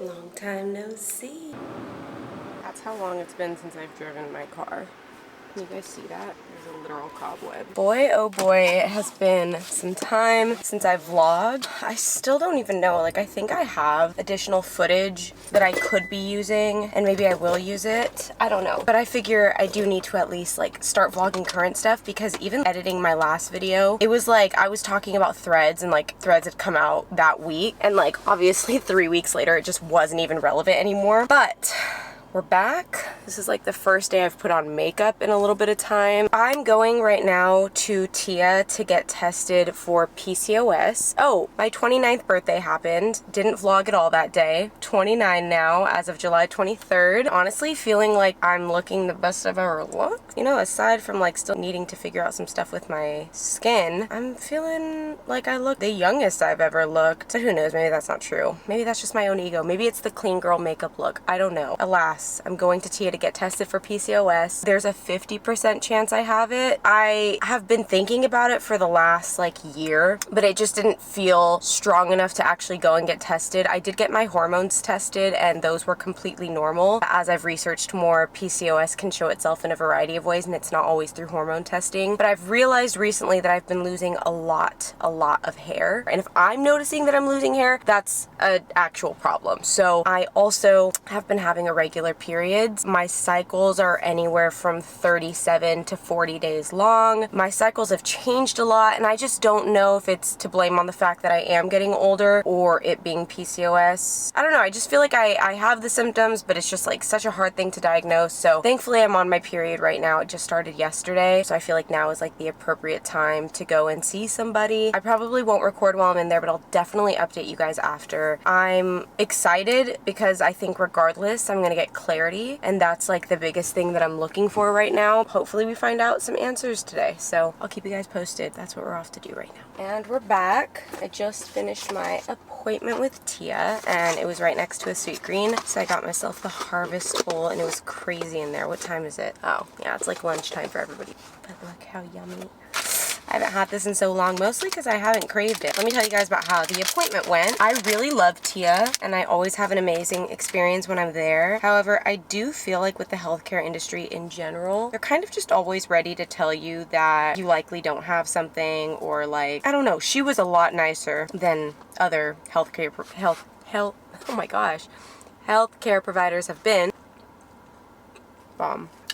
Long time no see. That's how long it's been since I've driven my car. Can you guys see that? There's a literal cobweb. Boy, oh boy, it has been some time since I've vlogged. I still don't even know. Like, I think I have additional footage that I could be using, and maybe I will use it. I don't know. But I figure I do need to at least, like, start vlogging current stuff, because even editing my last video, it was like, I was talking about threads, and, like, threads had come out that week, and, like, obviously 3 weeks later, it just wasn't even relevant anymore. But we're back. This is like the first day I've put on makeup in a little bit of time. I'm going right now to Tia to get tested for PCOS. Oh, my 29th birthday happened. Didn't vlog at all that day. 29 now as of July 23rd. Honestly, feeling like I'm looking the best I've ever looked. You know, aside from like still needing to figure out some stuff with my skin, I'm feeling like I look the youngest I've ever looked. But who knows, maybe that's not true. Maybe that's just my own ego. Maybe it's the clean girl makeup look. I don't know. Alas, I'm going to Tia to get tested for PCOS. There's a 50% chance I have it. I have been thinking about it for the last like year, but it just didn't feel strong enough to actually go and get tested. I did get my hormones tested and those were completely normal. As I've researched more, PCOS can show itself in a variety of ways and it's not always through hormone testing. But I've realized recently that I've been losing a lot of hair. And if I'm noticing that I'm losing hair, that's an actual problem. So I also have been having irregular periods. My cycles are anywhere from 37 to 40 days long. My cycles have changed a lot and I just don't know if it's to blame on the fact that I am getting older or it being PCOS. I don't know, I just feel like I have the symptoms, but it's just like such a hard thing to diagnose. So thankfully I'm on my period right now. It just started yesterday. So I feel like now is like the appropriate time to go and see somebody. I probably won't record while I'm in there, but I'll definitely update you guys after. I'm excited because I think regardless, I'm gonna get clarity, and that's like the biggest thing that I'm looking for right now. Hopefully we find out some answers today, so I'll keep you guys posted. That's what we're off to do right now. And we're back. I just finished my appointment with Tia and it was right next to a Sweet Green, so I got myself the Harvest Bowl and it was crazy in there. What time is it? Oh yeah, it's like lunchtime for everybody, but look how yummy. I haven't had this in so long, mostly because I haven't craved it. Let me tell you guys about how the appointment went. I really love Tia, and I always have an amazing experience when I'm there. However, I do feel like with the healthcare industry in general, they're kind of just always ready to tell you that you likely don't have something, or like, I don't know. She was a lot nicer than other healthcare providers have been.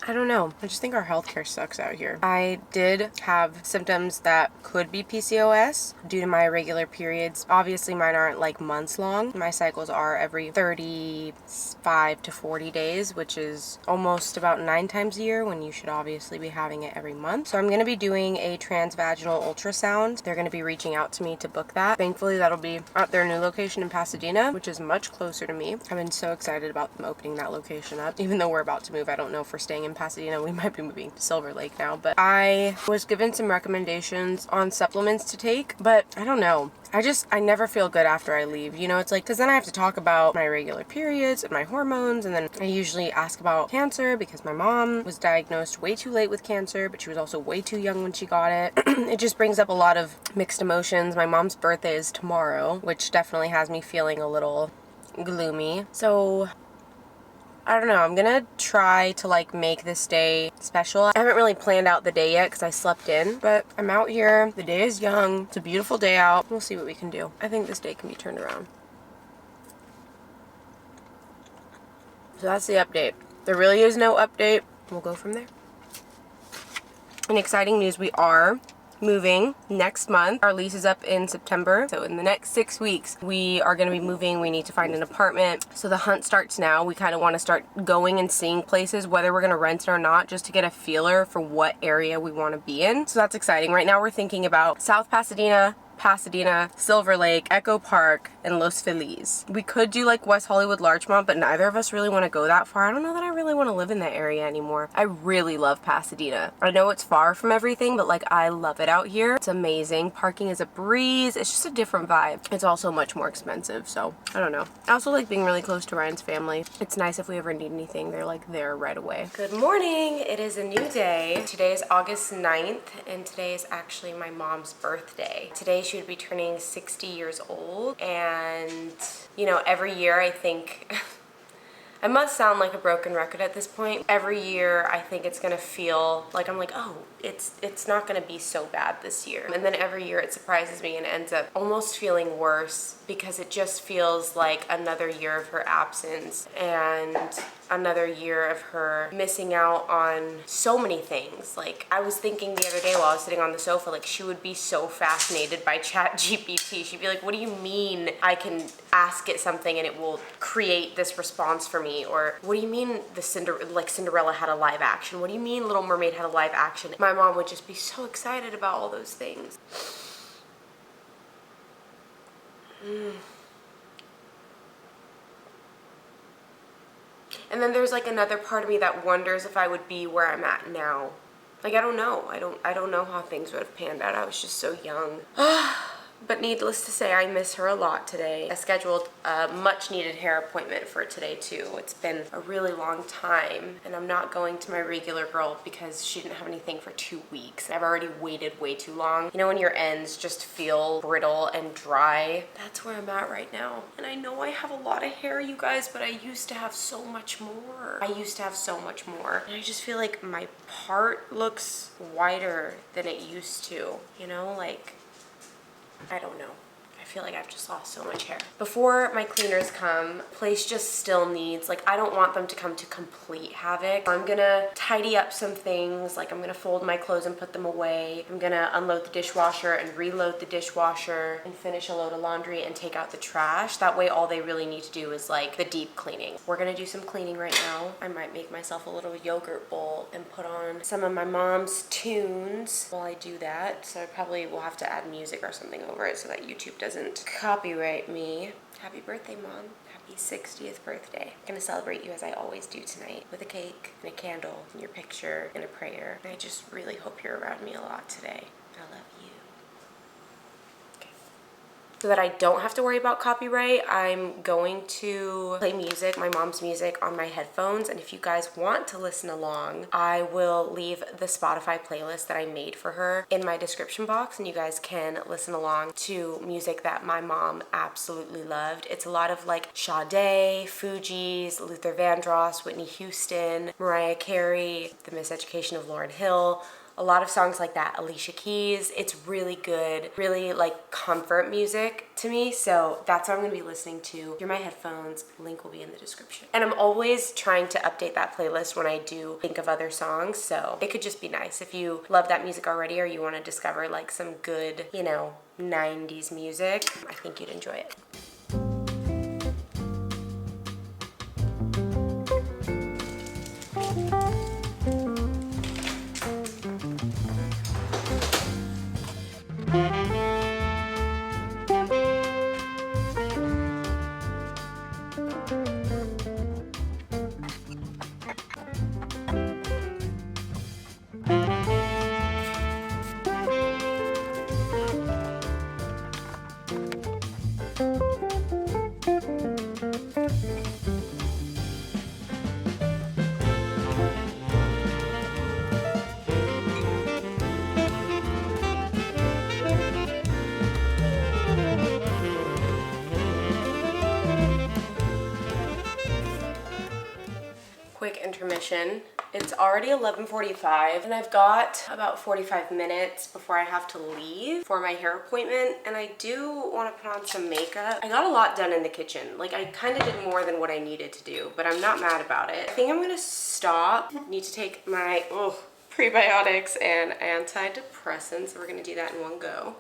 I don't know. I just think our healthcare sucks out here. I did have symptoms that could be PCOS due to my irregular periods. Obviously, mine aren't like months long. My cycles are every 35 to 40 days, which is almost about 9 times a year when you should obviously be having it every month. So I'm going to be doing a transvaginal ultrasound. They're going to be reaching out to me to book that. Thankfully, that'll be at their new location in Pasadena, which is much closer to me. I've been so excited about them opening that location up. Even though we're about to move, I don't know if we're staying in Pasadena. We might be moving to Silver Lake now, but I was given some recommendations on supplements to take, but I don't know. I never feel good after I leave. You know, it's like, because then I have to talk about my irregular periods and my hormones, and then I usually ask about cancer because my mom was diagnosed way too late with cancer, but she was also way too young when she got it. It just brings up a lot of mixed emotions. My mom's birthday is tomorrow, which definitely has me feeling a little gloomy. So I don't know, I'm gonna try to like make this day special. I haven't really planned out the day yet because I slept in, but I'm out here. The day is young. It's a beautiful day out. We'll see what we can do. I think this day can be turned around. So that's the update. There really is no update. We'll go from there. In exciting news, we are moving next month. Our lease is up in September, so in the next 6 weeks we are going to be moving. We need to find an apartment, so the hunt starts now. We kind of want to start going and seeing places, whether we're going to rent it or not, just to get a feeler for what area we want to be in. So that's exciting. Right now we're thinking about South Pasadena, Silver Lake, Echo Park, and Los Feliz. We could do like West Hollywood, Larchmont, but neither of us really want to go that far. I don't know that I really want to live in that area anymore. I really love Pasadena. I know it's far from everything, but like I love it out here. It's amazing. Parking is a breeze. It's just a different vibe. It's also much more expensive, so I don't know. I also like being really close to Ryan's family. It's nice if we ever need anything, they're like there right away. Good morning. It is a new day. Today is August 9th, and today is actually my mom's birthday. Today she would be turning 60 years old. And, you know, every year I think, I must sound like a broken record at this point. Every year I think it's gonna feel like I'm like, oh, it's not gonna be so bad this year. And then every year it surprises me and ends up almost feeling worse because it just feels like another year of her absence and another year of her missing out on so many things. Like, I was thinking the other day while I was sitting on the sofa, like, she would be so fascinated by ChatGPT. She'd be like, what do you mean I can ask it something and it will create this response for me? Or what do you mean Cinderella had a live action? What do you mean Little Mermaid had a live action? My mom would just be so excited about all those things. And then there's like another part of me that wonders if I would be where I'm at now. Like, I don't know. I don't know how things would have panned out. I was just so young. But needless to say, I miss her a lot today. I scheduled a much needed hair appointment for today too. It's been a really long time and I'm not going to my regular girl because she didn't have anything for 2 weeks. I've already waited way too long. You know when your ends just feel brittle and dry? That's where I'm at right now. And I know I have a lot of hair, you guys, but I used to have so much more. And I just feel like my part looks wider than it used to, you know, like, I don't know. I feel like I've just lost so much hair. Before my cleaners come, place just still needs, like, I don't want them to come to complete havoc. I'm gonna tidy up some things, like I'm gonna fold my clothes and put them away. I'm gonna unload the dishwasher and reload the dishwasher and finish a load of laundry and take out the trash. That way all they really need to do is like the deep cleaning. We're gonna do some cleaning right now. I might make myself a little yogurt bowl and put on some of my mom's tunes while I do that. So I probably will have to add music or something over it so that YouTube doesn't copyright me. Happy birthday, Mom. Happy 60th birthday. I'm gonna celebrate you as I always do tonight with a cake and a candle and your picture and a prayer. And I just really hope you're around me a lot today. I love you. So that I don't have to worry about copyright, I'm going to play music, my mom's music, on my headphones. And if you guys want to listen along, I will leave the Spotify playlist that I made for her in my description box, and you guys can listen along to music that my mom absolutely loved. It's a lot of like Sade, Fugees, Luther Vandross, Whitney Houston, Mariah Carey, The Miseducation of Lauryn Hill, a lot of songs like that, Alicia Keys. It's really good, really like comfort music to me. So that's what I'm gonna be listening to through my headphones. Link will be in the description. And I'm always trying to update that playlist when I do think of other songs. So it could just be nice if you love that music already or you wanna discover like some good, you know, 90s music. I think you'd enjoy it. Quick intermission. It's already 11:45 and I've got about 45 minutes before I have to leave for my hair appointment, and I do want to put on some makeup. I got a lot done in the kitchen. Like, I kind of did more than what I needed to do, but I'm not mad about it. I think I'm gonna stop. Need to take my prebiotics and antidepressants. So we're gonna do that in one go.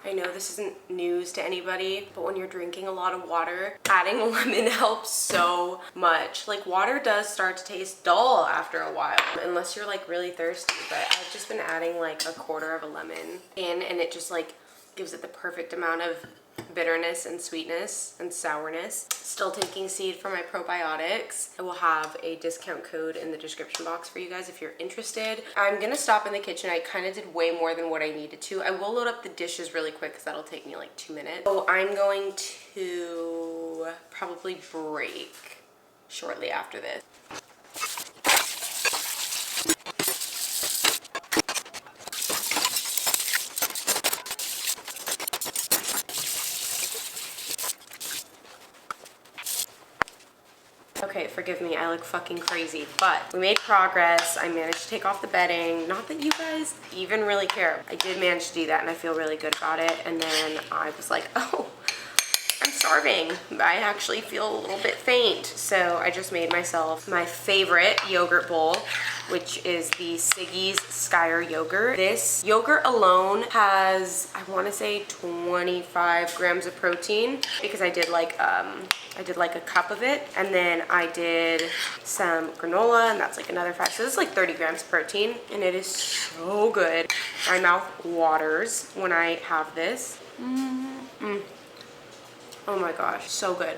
I know this isn't news to anybody, but when you're drinking a lot of water, adding lemon helps so much. Like, water does start to taste dull after a while, unless you're like really thirsty, but I've just been adding like a quarter of a lemon in, and it just like gives it the perfect amount of bitterness and sweetness and sourness. Still taking seed for my probiotics. I will have a discount code in the description box for you guys if you're interested. I'm gonna stop in the kitchen. I kind of did way more than what I needed to. I will load up the dishes really quick because that'll take me like 2 minutes. So I'm going to probably break shortly after this. Okay, forgive me, I look fucking crazy, but we made progress. I managed to take off the bedding. Not that you guys even really care. I did manage to do that and I feel really good about it. And then I was like, oh, I'm starving. I actually feel a little bit faint. So I just made myself my favorite yogurt bowl, which is the Siggy's Skyer yogurt. This yogurt alone has, I want to say 25 grams of protein because I did like a cup of it, and then I did some granola, and that's like another 5. So this is like 30 grams of protein, and it is so good. My mouth waters when I have this. Oh my gosh, so good.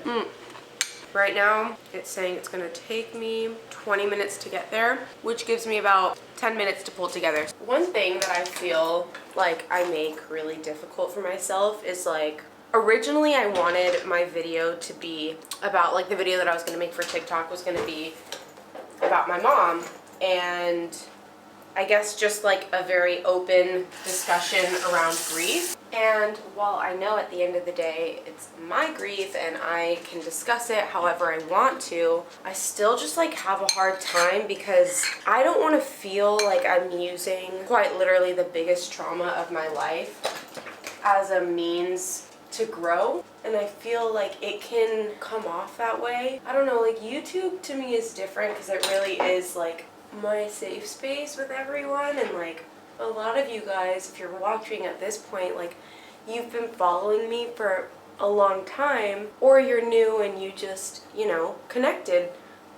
Right now, it's saying it's gonna take me 20 minutes to get there, which gives me about 10 minutes to pull together. One thing that I feel like I make really difficult for myself is like, originally I wanted my video to be about, like the video that I was gonna make for TikTok was gonna be about my mom, and I guess just like a very open discussion around grief. And while I know at the end of the day it's my grief and I can discuss it however I want to, I still just like have a hard time because I don't want to feel like I'm using quite literally the biggest trauma of my life as a means to grow. And I feel like it can come off that way. I don't know, like YouTube to me is different because it really is like my safe space with everyone, and like a lot of you guys, if you're watching at this point, like you've been following me for a long time, or you're new and you just, you know, connected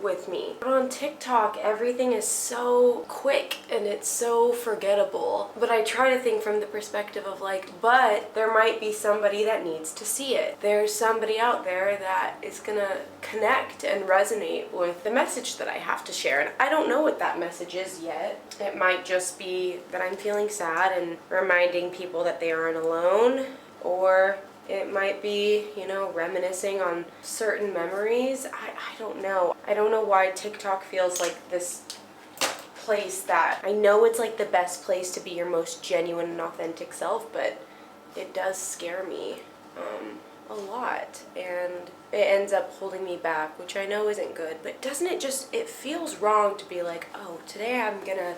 with me. But on TikTok, everything is so quick and it's so forgettable. But I try to think from the perspective of like, but there might be somebody that needs to see it. There's somebody out there that is gonna connect and resonate with the message that I have to share. And I don't know what that message is yet. It might just be that I'm feeling sad and reminding people that they aren't alone, or it might be, you know, reminiscing on certain memories. I don't know. I don't know why TikTok feels like this place that, I know it's like the best place to be your most genuine and authentic self, but it does scare me a lot, and it ends up holding me back, which I know isn't good. But doesn't it just, it feels wrong to be like, oh, today I'm gonna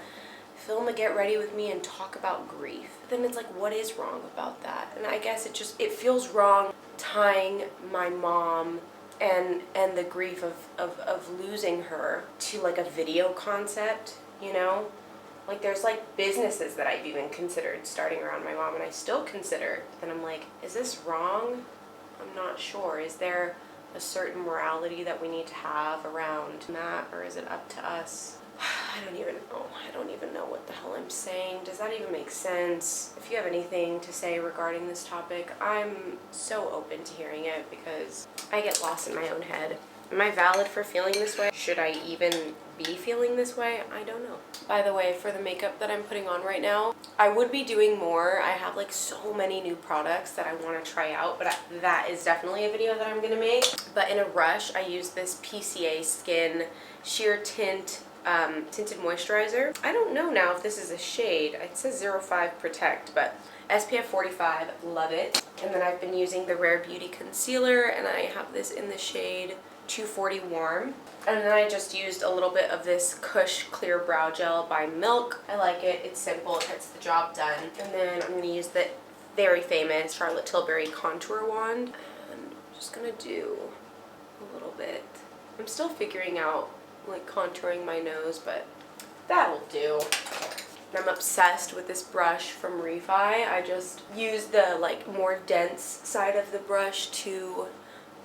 film a get ready with me and talk about grief. Then it's like, what is wrong about that? And I guess it feels wrong tying my mom and the grief of losing her to like a video concept, you know? Like there's like businesses that I've even considered starting around my mom, and I still consider. And I'm like, is this wrong? I'm not sure. Is there a certain morality that we need to have around that, or is it up to us? I don't even know. I don't even know what the hell I'm saying. Does that even make sense? If you have anything to say regarding this topic, I'm so open to hearing it because I get lost in my own head. Am I valid for feeling this way? Should I even be feeling this way? I don't know. By the way, for the makeup that I'm putting on right now, I would be doing more. I have like so many new products that I want to try out, but that is definitely a video that I'm going to make. But in a rush, I use this PCA Skin Sheer Tint tinted moisturizer. I don't know now if this is a shade. It says 05 Protect, but SPF 45, love it. And then I've been using the Rare Beauty Concealer, and I have this in the shade 240 Warm. And then I just used a little bit of this Kush Clear Brow Gel by Milk. I like it. It's simple. It gets the job done. And then I'm going to use the very famous Charlotte Tilbury Contour Wand. And I'm just going to do a little bit. I'm still figuring out like contouring my nose, but that'll do. I'm obsessed with this brush from Refi. I just use the like more dense side of the brush to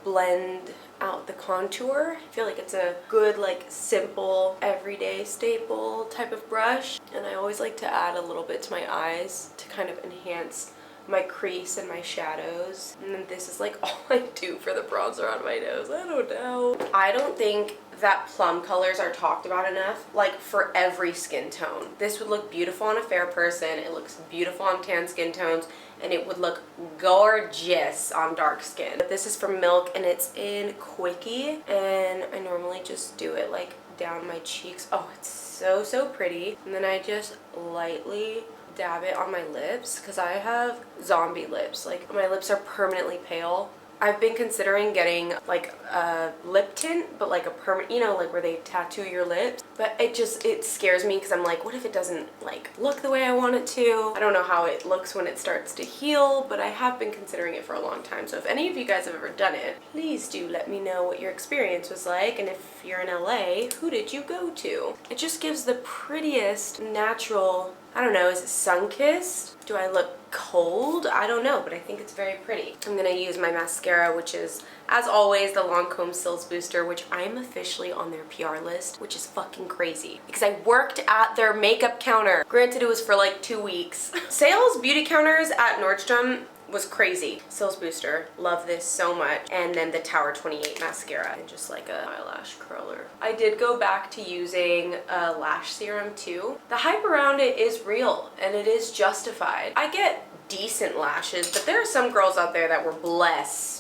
blend out the contour. I feel like it's a good like simple everyday staple type of brush, and I always like to add a little bit to my eyes to kind of enhance my crease and my shadows. And then this is like all I do for the bronzer on my nose. I don't know. I don't think that plum colors are talked about enough, like for every skin tone. This would look beautiful on a fair person, it looks beautiful on tan skin tones, and it would look gorgeous on dark skin. But this is from Milk, and it's in Quickie, and I normally just do it like down my cheeks. Oh, it's so pretty. And then I just lightly dab it on my lips because I have zombie lips. Like my lips are permanently pale I've been considering getting like a lip tint, but like a permanent, you know, like where they tattoo your lips. But it scares me because I'm like, what if it doesn't like look the way I want it to? I don't know how it looks when it starts to heal, but I have been considering it for a long time. So if any of you guys have ever done it, please do let me know what your experience was like. And if you're in LA, who did you go to? It just gives the prettiest natural, I don't know, is it sun-kissed? Do I look cold? I don't know, but I think it's very pretty. I'm gonna use my mascara, which is, as always, the Lancome Cils Booster, which I am officially on their PR list, which is fucking crazy because I worked at their makeup counter. Granted, it was for like 2 weeks. Sales beauty counters at Nordstrom was crazy. Cils Booster, love this so much. And then the Tower 28 mascara and just like a eyelash curler. I did go back to using a lash serum too. The hype around it is real and it is justified. I get decent lashes, but there are some girls out there that were blessed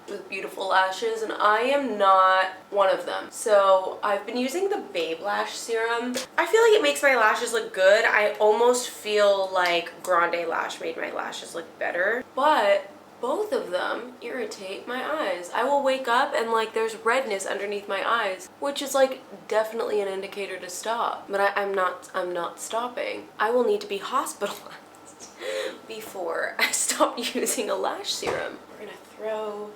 with beautiful lashes and I am not one of them. So I've been using the Babe Lash Serum. I feel like it makes my lashes look good. I almost feel like Grande Lash made my lashes look better, but both of them irritate my eyes. I will wake up and like there's redness underneath my eyes, which is like definitely an indicator to stop. But I'm not stopping. I will need to be hospitalized before I stop using a lash serum. We're gonna throw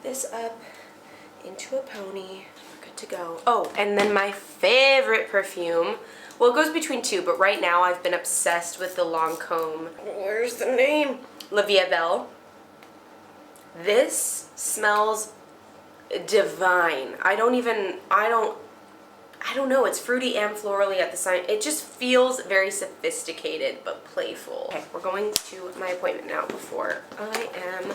this up into a pony. We're good to go. Oh, and then my favorite perfume. Well, it goes between two, but right now I've been obsessed with the Lancome. Where's the name? La Vie Belle. This smells divine. I don't know, it's fruity and florally at the same. It just feels very sophisticated but playful. Okay, we're going to my appointment now before I am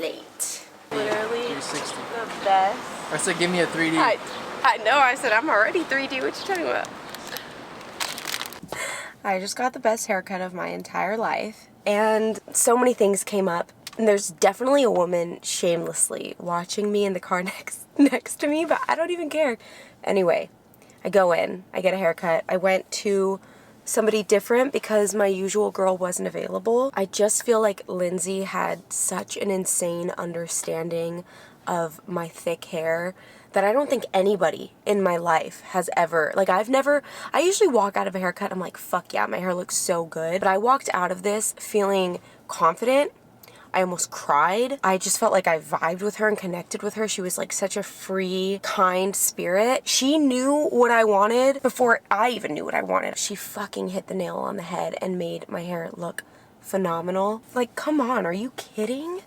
late. Literally 360. the best. I said give me a 3D. I know, I said I'm already 3D. What you talking about? I just got the best haircut of my entire life and so many things came up. And there's definitely a woman shamelessly watching me in the car next to me, but I don't even care. Anyway, I go in, I get a haircut. I went to somebody different because my usual girl wasn't available. I just feel like Lindsay had such an insane understanding of my thick hair that I don't think anybody in my life has ever, like I usually walk out of a haircut, I'm like, fuck yeah, my hair looks so good. But I walked out of this feeling confident. I almost cried. I just felt like I vibed with her and connected with her. She was like such a free, kind spirit. She knew what I wanted before I even knew what I wanted. She fucking hit the nail on the head and made my hair look phenomenal. Like, come on, are you kidding?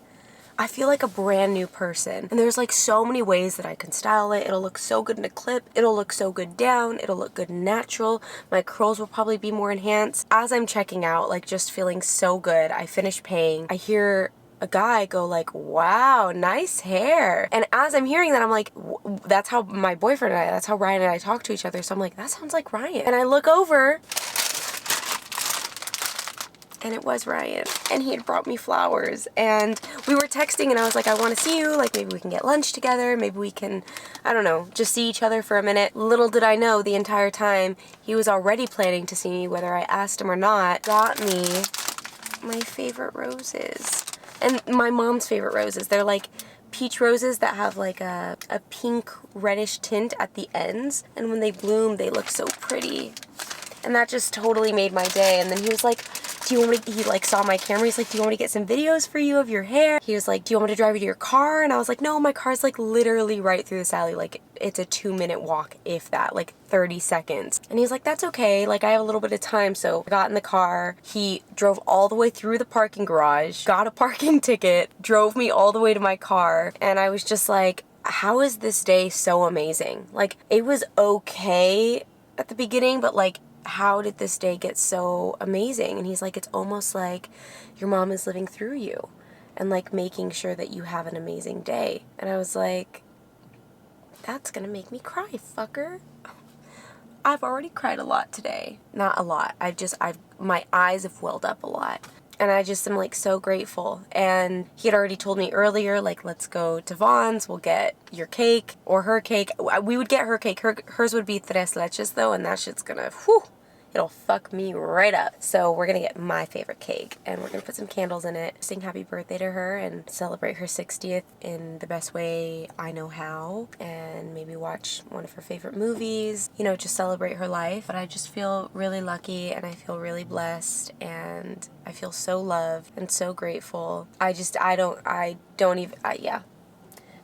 I feel like a brand new person. And there's like so many ways that I can style it. It'll look so good in a clip. It'll look so good down. It'll look good natural. My curls will probably be more enhanced. As I'm checking out, like just feeling so good, I finish paying. I hear a guy go like, wow, nice hair. And as I'm hearing that, I'm like, that's how my boyfriend and I, that's how Ryan and I talk to each other. So I'm like, that sounds like Ryan. And I look over and it was Ryan, and he had brought me flowers, and we were texting, and I was like, I want to see you, like maybe we can get lunch together, maybe we can, I don't know, just see each other for a minute. Little did I know the entire time he was already planning to see me, whether I asked him or not. Got me my favorite roses, and my mom's favorite roses. They're like peach roses that have like a pink reddish tint at the ends, and when they bloom they look so pretty, and that just totally made my day. And then he was like, do you want me to, he like saw my camera, he's like, do you want me to get some videos for you of your hair? He was like, do you want me to drive you to your car? And I was like, no, my car's like literally right through this alley, like it's a 2-minute walk, if that, like 30 seconds. And he's like, that's okay, like I have a little bit of time. So I got in the car, he drove all the way through the parking garage, got a parking ticket, drove me all the way to my car, and I was just like, how is this day so amazing? Like, it was okay at the beginning, but like, how did this day get so amazing? And he's like, it's almost like your mom is living through you and like making sure that you have an amazing day. And I was like, that's gonna make me cry, fucker. I've already cried a lot today. Not a lot. My eyes have welled up a lot. And I just am like so grateful. And he had already told me earlier, like, let's go to Vaughn's, we'll get your cake or her cake. We would get her cake. Hers would be tres leches though, and that shit's gonna, whew, it'll fuck me right up. So we're gonna get my favorite cake and we're gonna put some candles in it, sing happy birthday to her and celebrate her 60th in the best way I know how, and maybe watch one of her favorite movies, you know, just celebrate her life. But I just feel really lucky and I feel really blessed and I feel so loved and so grateful. Yeah.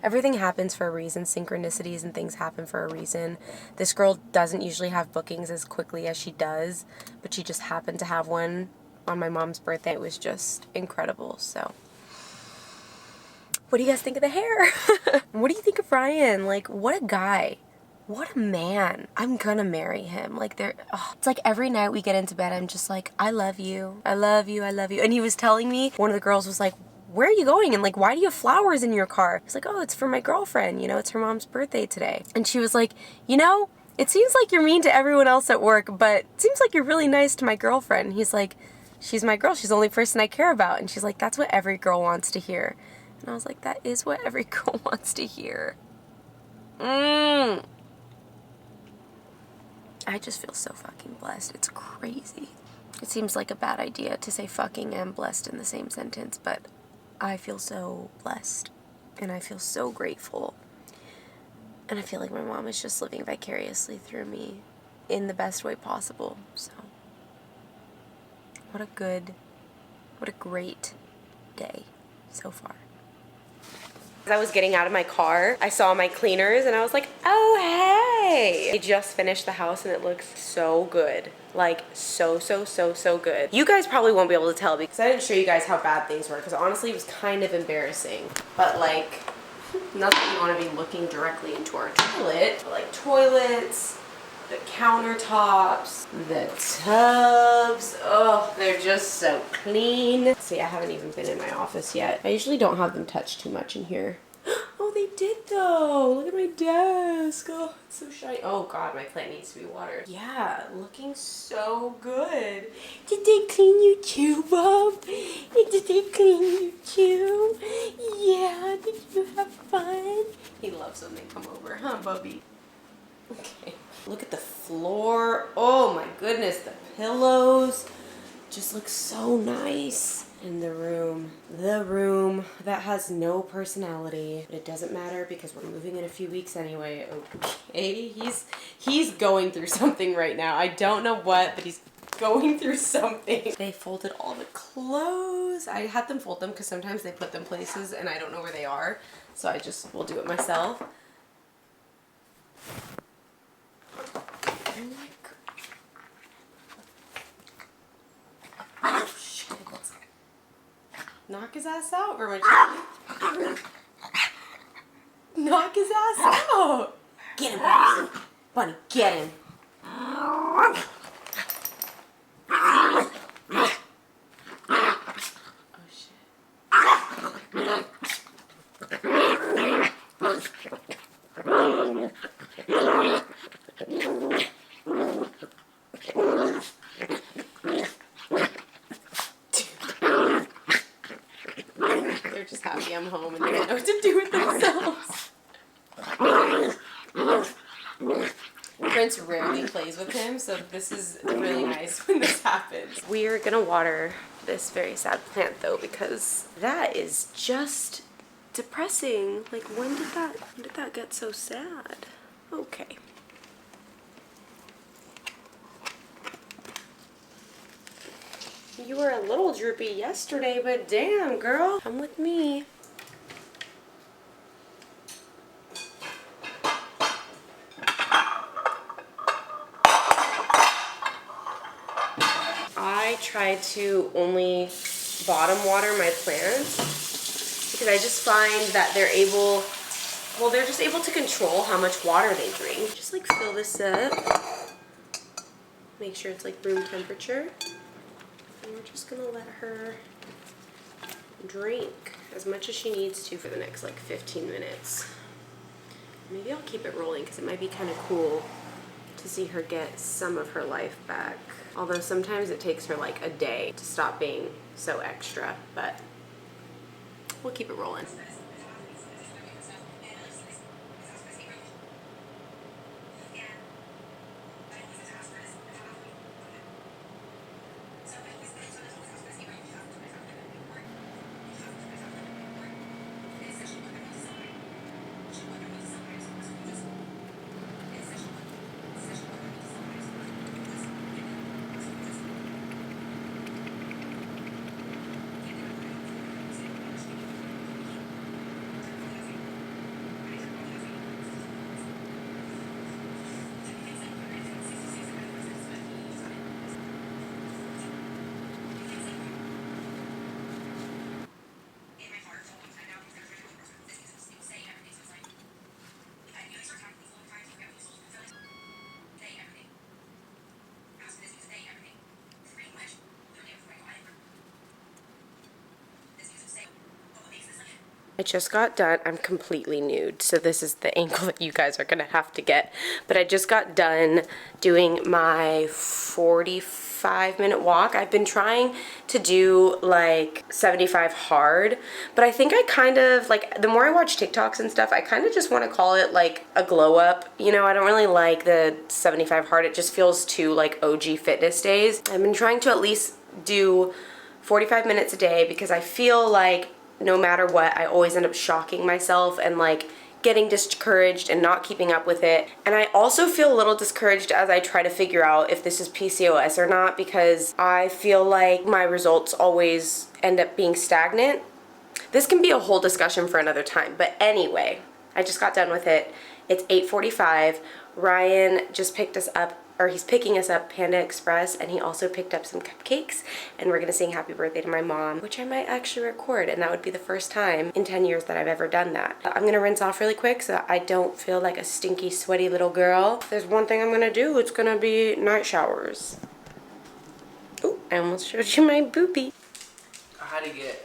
Everything happens for a reason. Synchronicities and things happen for a reason. This girl doesn't usually have bookings as quickly as she does, but she just happened to have one on my mom's birthday. It was just incredible. So, what do you guys think of the hair? What do you think of Ryan? Like, what a guy. What a man. I'm gonna marry him. Like, it's like every night we get into bed, I'm just like, I love you. I love you. I love you. And he was telling me, one of the girls was like, where are you going? And like, why do you have flowers in your car? He's like, oh, it's for my girlfriend. You know, it's her mom's birthday today. And she was like, you know, it seems like you're mean to everyone else at work, but it seems like you're really nice to my girlfriend. And he's like, she's my girl. She's the only person I care about. And she's like, that's what every girl wants to hear. And I was like, that is what every girl wants to hear. I just feel so fucking blessed. It's crazy. It seems like a bad idea to say fucking and blessed in the same sentence, but I feel so blessed and I feel so grateful. And I feel like my mom is just living vicariously through me in the best way possible. So, what a great day so far. As I was getting out of my car, I saw my cleaners and I was like, oh, hey. I just finished the house and it looks so good. Like, so good. You guys probably won't be able to tell because I didn't show you guys how bad things were because honestly it was kind of embarrassing. But like, not that you want to be looking directly into our toilet, but like toilets, the countertops, the tubs, oh, they're just so clean. See, I haven't even been in my office yet. I usually don't have them touch too much in here. Oh, they did though. Look at my desk. Oh, it's so shiny. Oh God, my plant needs to be watered. Yeah, looking so good. Did they clean you too, Bob? Did they clean you too? Yeah, did you have fun? He loves when they come over, huh, Bubby? Okay. Look at the floor. Oh my goodness, the pillows just look so nice. And the room that has no personality, but it doesn't matter because we're moving in a few weeks anyway. Okay, he's going through something right now. I don't know what, but he's going through something. They folded all the clothes. I had them fold them because sometimes they put them places and I don't know where they are, so I just will do it myself. Knock his ass out, or knock his ass out. Get him, Bunny. Bunny, get him. Oh shit. They're just happy I'm home and they don't know what to do with themselves. Prince rarely plays with him, so this is really nice when this happens. We're gonna water this very sad plant though because that is just depressing. Like, when did that get so sad? Okay. You were a little droopy yesterday, but damn, girl, come with me. I try to only bottom water my plants because I just find that they're just able to control how much water they drink. Just like fill this up, make sure it's like room temperature. And we're just gonna let her drink as much as she needs to for the next like 15 minutes. Maybe I'll keep it rolling because it might be kind of cool to see her get some of her life back. Although sometimes it takes her like a day to stop being so extra, but we'll keep it rolling. just got done. I'm completely nude, so this is the angle that you guys are gonna have to get. But I just got done doing my 45-minute walk. I've been trying to do like 75 hard, but I think I kind of, like, the more I watch TikToks and stuff, I kind of just want to call it like a glow up. You know, I don't really like the 75 hard. It just feels too like OG fitness days. I've been trying to at least do 45 minutes a day because I feel like no matter what, I always end up shocking myself and like getting discouraged and not keeping up with it. And I also feel a little discouraged as I try to figure out if this is PCOS or not, because I feel like my results always end up being stagnant. This can be a whole discussion for another time, but anyway, I just got done with it. It's 8:45. Ryan just picked us up, or he's picking us up Panda Express, and he also picked up some cupcakes, and we're gonna sing happy birthday to my mom, which I might actually record, and that would be the first time in 10 years that I've ever done that. I'm gonna rinse off really quick so that I don't feel like a stinky, sweaty little girl. If there's one thing I'm gonna do, it's gonna be night showers. Ooh, I almost showed you my boopy. I had to get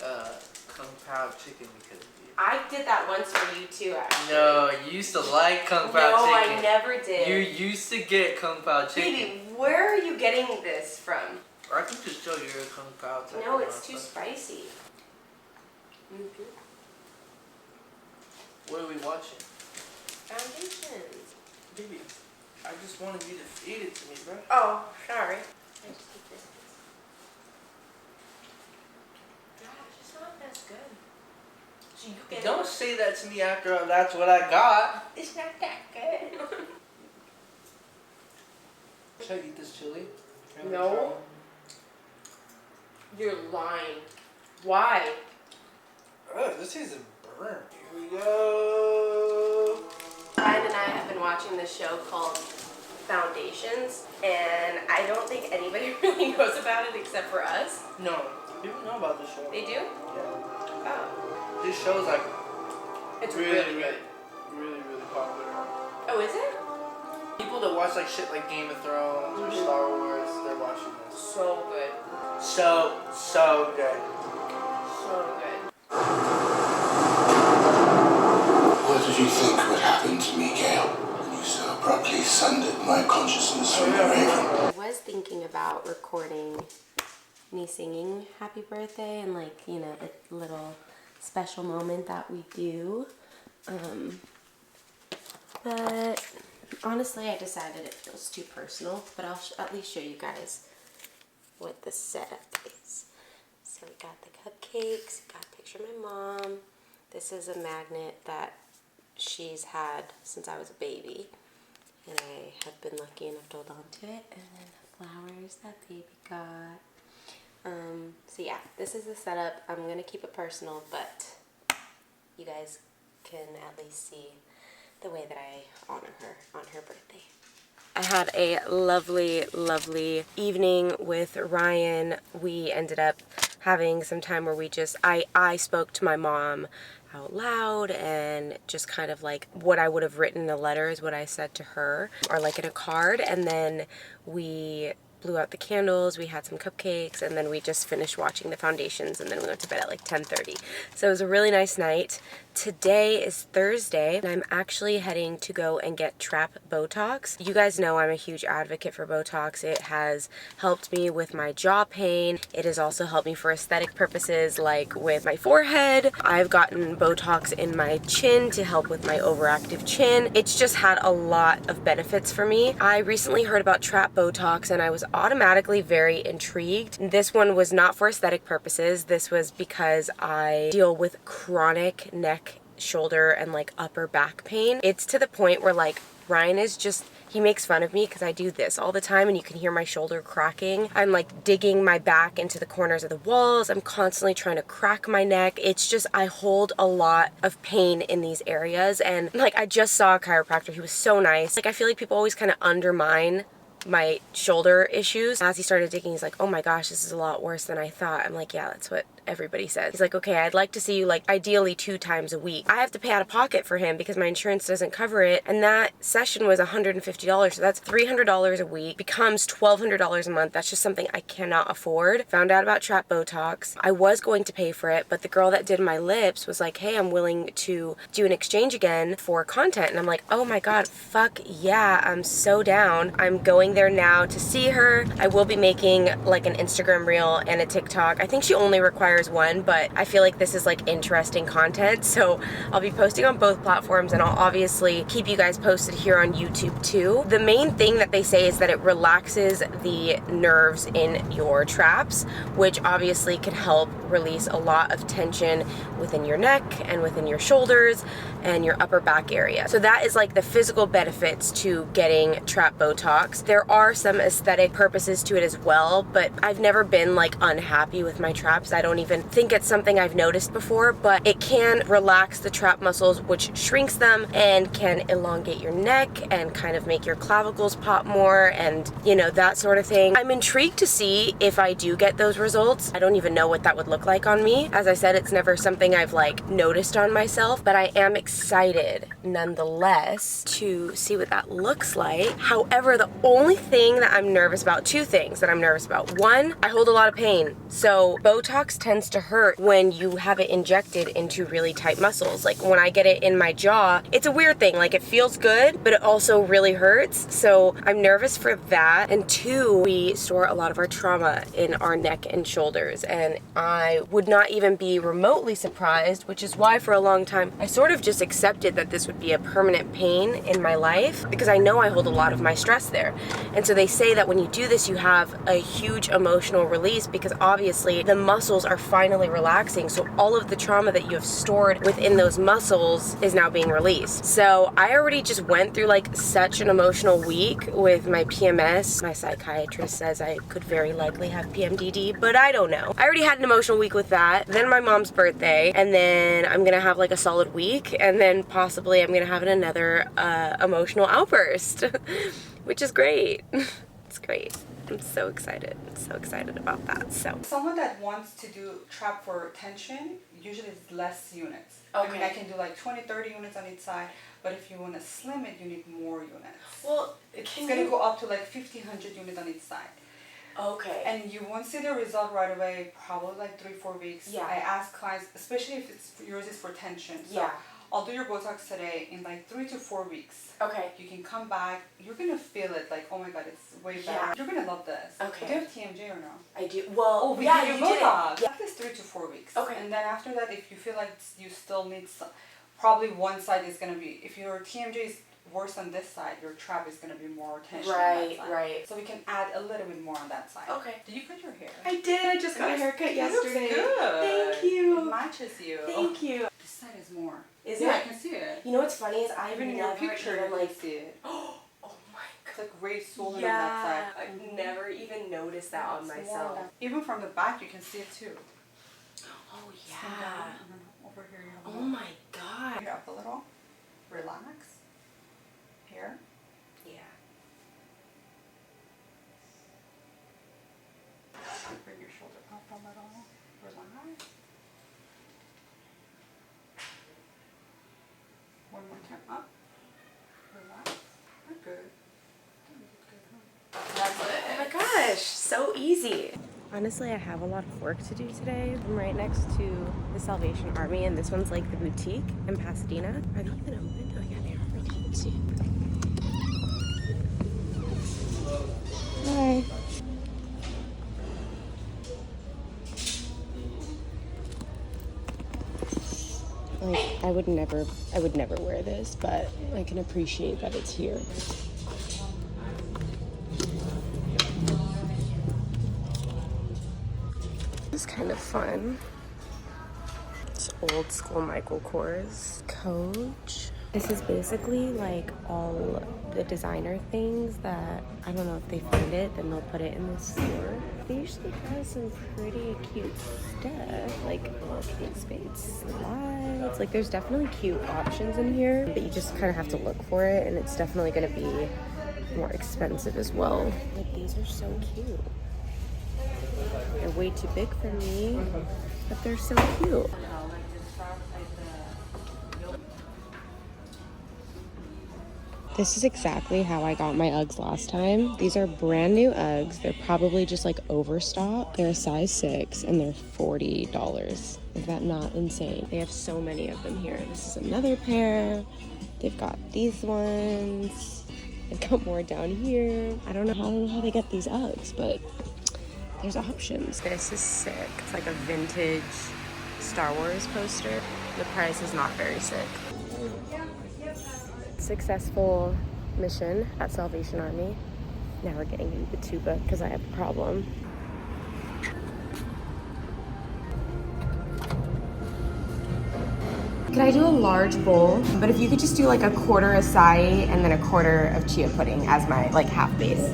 Kung Pao chicken because of you. I did that once for you too, actually. No, you used to like Kung Pao chicken. No, I never did. You used to get Kung Pao chicken. Baby, where are you getting this from? Or I can just show you a Kung Pao chicken. No, it's too spicy. What are we watching? Foundations. Baby, I just wanted you to feed it to me, bro. Oh, sorry. I just keep this. Gosh, it's not as good. So you get Don't say that to me after that's what I got. It's not that good. Should I eat this chili? No. You're lying. Why? This is a burn. Here we go. Ryan and I have been watching this show called Foundations, and I don't think anybody really knows about it except for us. No, people know about this show. They do? Yeah. Oh. This show's like, It's really, really good. really popular. Oh, is it? People that watch like shit like Game of Thrones or Star Wars, they're watching this. So good. So good. So good. What did you think would happen to me, Gail, when you so abruptly sundered my consciousness from the raven? I was thinking about recording me singing happy birthday and, like, you know, a little special moment that we do. But honestly, I decided it feels too personal, but I'll at least show you guys what the setup is. So we got the cupcakes, got a picture of my mom. This is a magnet that she's had since I was a baby, and I have been lucky enough to hold on to it. And then the flowers that baby got. So yeah, this is the setup. I'm gonna keep it personal, but you guys can at least see the way that I honor her on her birthday. I had a lovely evening with Ryan. We ended up having some time where we just, I spoke to my mom out loud, and just kind of like what I would have written in a letter is what I said to her, or like in a card. And then we blew out the candles, we had some cupcakes, and then we just finished watching the Foundations, and then we went to bed at like 10:30. So it was a really nice night. Today is Thursday, and I'm actually heading to go and get trap Botox. You guys know I'm a huge advocate for Botox. It has helped me with my jaw pain. It has also helped me for aesthetic purposes, like with my forehead. I've gotten Botox in my chin to help with my overactive chin. It's just had a lot of benefits for me. I recently heard about trap Botox, and I was automatically very intrigued. This one was not for aesthetic purposes. This was because I deal with chronic neck, shoulder, and like upper back pain. It's to the point where like Ryan is just, he makes fun of me because I do this all the time, and you can hear my shoulder cracking. I'm like digging my back into the corners of the walls. I'm constantly trying to crack my neck. It's just, I hold a lot of pain in these areas. And like, I just saw a chiropractor. He was so nice. Like, I feel like people always kind of undermine my shoulder issues. As he started digging, he's like, oh my gosh, this is a lot worse than I thought. I'm like, yeah, that's what everybody says. He's like, okay, I'd like to see you like ideally 2 times a week. I have to pay out of pocket for him because my insurance doesn't cover it, and that session was $150, so that's $300 a week, becomes $1,200 a month. That's just something I cannot afford. Found out about trap Botox. I was going to pay for it, but the girl that did my lips was like, hey, I'm willing to do an exchange again for content, and I'm like, oh my god, fuck yeah, I'm so down. I'm going there now to see her. I will be making like an Instagram reel and a TikTok. I think she only requires one, but I feel like this is like interesting content, so I'll be posting on both platforms, and I'll obviously keep you guys posted here on YouTube too. The main thing that they say is that it relaxes the nerves in your traps, which obviously can help release a lot of tension within your neck and within your shoulders and your upper back area. So that is like the physical benefits to getting trap Botox. There are some aesthetic purposes to it as well, but I've never been like unhappy with my traps. I don't even think it's something I've noticed before, but it can relax the trap muscles, which shrinks them and can elongate your neck and kind of make your clavicles pop more and, you know, that sort of thing. I'm intrigued to see if I do get those results. I don't even know what that would look like on me. As I said, it's never something I've like noticed on myself, but I am excited nonetheless to see what that looks like. However, the only thing that I'm nervous about, 2 things that I'm nervous about. One, I hold a lot of pain. So Botox tends to hurt when you have it injected into really tight muscles. Like when I get it in my jaw, it's a weird thing. Like it feels good, but it also really hurts. So I'm nervous for that. And 2, we store a lot of our trauma in our neck and shoulders, and I would not even be remotely surprised, which is why for a long time I sort of just accepted that this would be a permanent pain in my life, because I know I hold a lot of my stress there. And so they say that when you do this, you have a huge emotional release, because obviously the muscles are finally relaxing, so all of the trauma that you have stored within those muscles is now being released. So I already just went through like such an emotional week with my PMS. My psychiatrist says I could very likely have PMDD, but I don't know. I already had an emotional week with that, then my mom's birthday, and then I'm gonna have like a solid week, and then possibly I'm gonna have another emotional outburst, which is great. It's great. I'm so excited. I'm so excited about that. So someone that wants to do trap for tension, usually it's less units. Okay. I mean, I can do like 20-30 units on each side, but if you want to slim it, you need more units. Well, it's going to go up to like 1,500 units on each side. Okay. And you won't see the result right away, probably like 3-4 weeks. Yeah. I ask clients, especially if it's yours is for tension. So yeah. I'll do your Botox today in like 3 to 4 weeks. Okay. You can come back. You're going to feel it like, oh my god, it's way better. Yeah. You're going to love this. Okay. Do you have TMJ or no? I do. Well, oh, yeah, you did Botox. it. Yeah. At least 3 to 4 weeks. Okay. And then after that, if you feel like you still need some, probably one side is going to be, if your TMJ is worse on this side, your trap is going to be more tension on that side. Right. So we can add a little bit more on that side. Okay. Did you cut your hair? I did. I just got a haircut yesterday. Looks good. Thank you. It matches you. Thank you. This side is more. Is yeah, it? I can see it. You know what's funny is I even in your picture you like can see it. Oh my god. It's like raised swollen yeah. on that side. I've never even noticed that on myself. Even from the back, you can see it too. Oh yeah. Over here. You have oh my god. Here up a little. Relax. Here. Yeah. Bring your shoulder up a little. Relax. One more time up. Relax. We're good. That's it. Oh my gosh, so easy. Honestly, I have a lot of work to do today. I'm right next to the Salvation Army, and this one's like the boutique in Pasadena. Are they even open? Oh yeah, they are. I can't see. Hi. Like, I would never wear this, but I can appreciate that it's here. It's kind of fun. It's old school Michael Kors. Coach. This is basically like all the designer things that, I don't know, if they find it, then they'll put it in the store. They usually have some pretty cute stuff, like Kate Spade slides. Like there's definitely cute options in here, but you just kind of have to look for it, and it's definitely going to be more expensive as well. Like these are so cute. I They're way too big for me, but they're so cute. This is exactly how I got my Uggs last time. These are brand new Uggs. They're probably just like overstock. They're a size 6 and they're $40. Is that not insane? They have so many of them here. This is another pair. They've got these ones. They've got more down here. I don't know how they get these Uggs, but there's options. This is sick. It's like a vintage Star Wars poster. The price is not very sick. Successful mission at Salvation Army. Now we're getting into the tuba because I have a problem. Could I do a large bowl? But if you could just do like a quarter acai and then a quarter of chia pudding as my like half base.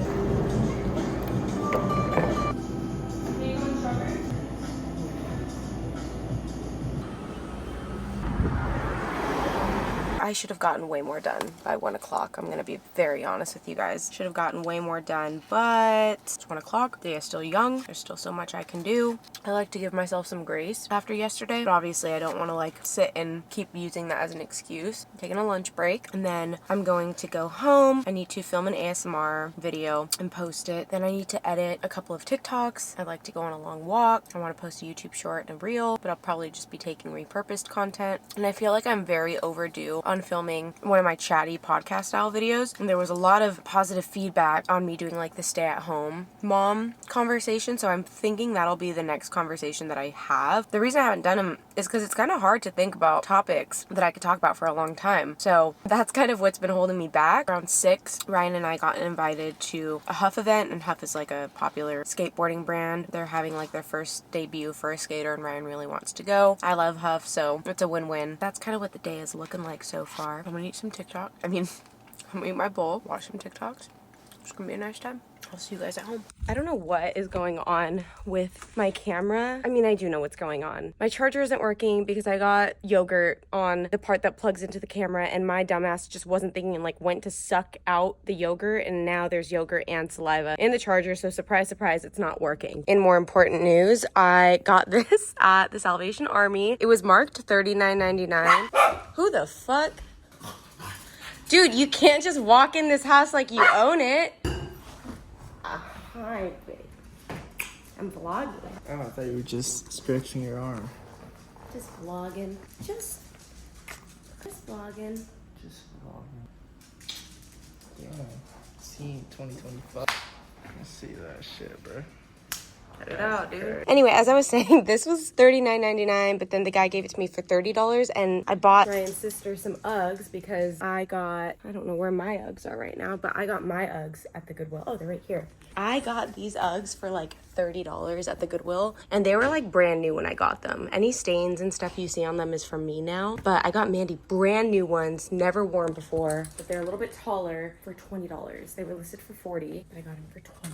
I should have gotten way more done by 1 o'clock. I'm gonna be very honest with you guys. Should have gotten way more done, but it's 1 o'clock. The day is still young. There's still so much I can do. I like to give myself some grace after yesterday, but obviously I don't want to like sit and keep using that as an excuse. I'm taking a lunch break, and then I'm going to go home. I need to film an ASMR video and post it. Then I need to edit a couple of TikToks. I'd like to go on a long walk. I want to post a YouTube short and a reel, but I'll probably just be taking repurposed content. And I feel like I'm very overdue on filming one of my chatty podcast style videos, and there was a lot of positive feedback on me doing like the stay at home mom conversation, so I'm thinking that'll be the next conversation that I have. The reason I haven't done them is because it's kind of hard to think about topics that I could talk about for a long time, so that's kind of what's been holding me back. Around 6, Ryan and I got invited to a Huff event, and Huff is like a popular skateboarding brand. They're having like their first debut for a skater, and Ryan really wants to go. I love Huff, so it's a win-win. That's kind of what the day is looking like so far. I'm gonna eat some TikTok. I'm gonna eat my bowl, watch some TikToks. It's gonna be a nice time. I'll see you guys at home. I don't know what is going on with my camera. I mean, I do know what's going on. My charger isn't working because I got yogurt on the part that plugs into the camera, and my dumbass just wasn't thinking and like went to suck out the yogurt, and now there's yogurt and saliva in the charger, so surprise, surprise, it's not working. In more important news, I got this at the Salvation Army. It was marked $39.99. Who the fuck? Dude, you can't just walk in this house like you own it. Hi, babe. I'm vlogging. Oh, I thought you were just stretching your arm. Just vlogging. Just vlogging. Just vlogging. Yeah. See 2025. Let's see that shit, bro. Cut it out, dude. Anyway, as I was saying, this was $39.99, but then the guy gave it to me for $30, and I bought Ryan's sister some Uggs because I don't know where my Uggs are right now, but I got my Uggs at the Goodwill. Oh, they're right here. I got these Uggs for like $30 at the Goodwill, and they were like brand new when I got them. Any stains and stuff you see on them is from me now, but I got Mandy brand new ones, never worn before, but they're a little bit taller for $20. They were listed for $40, but I got them for $20.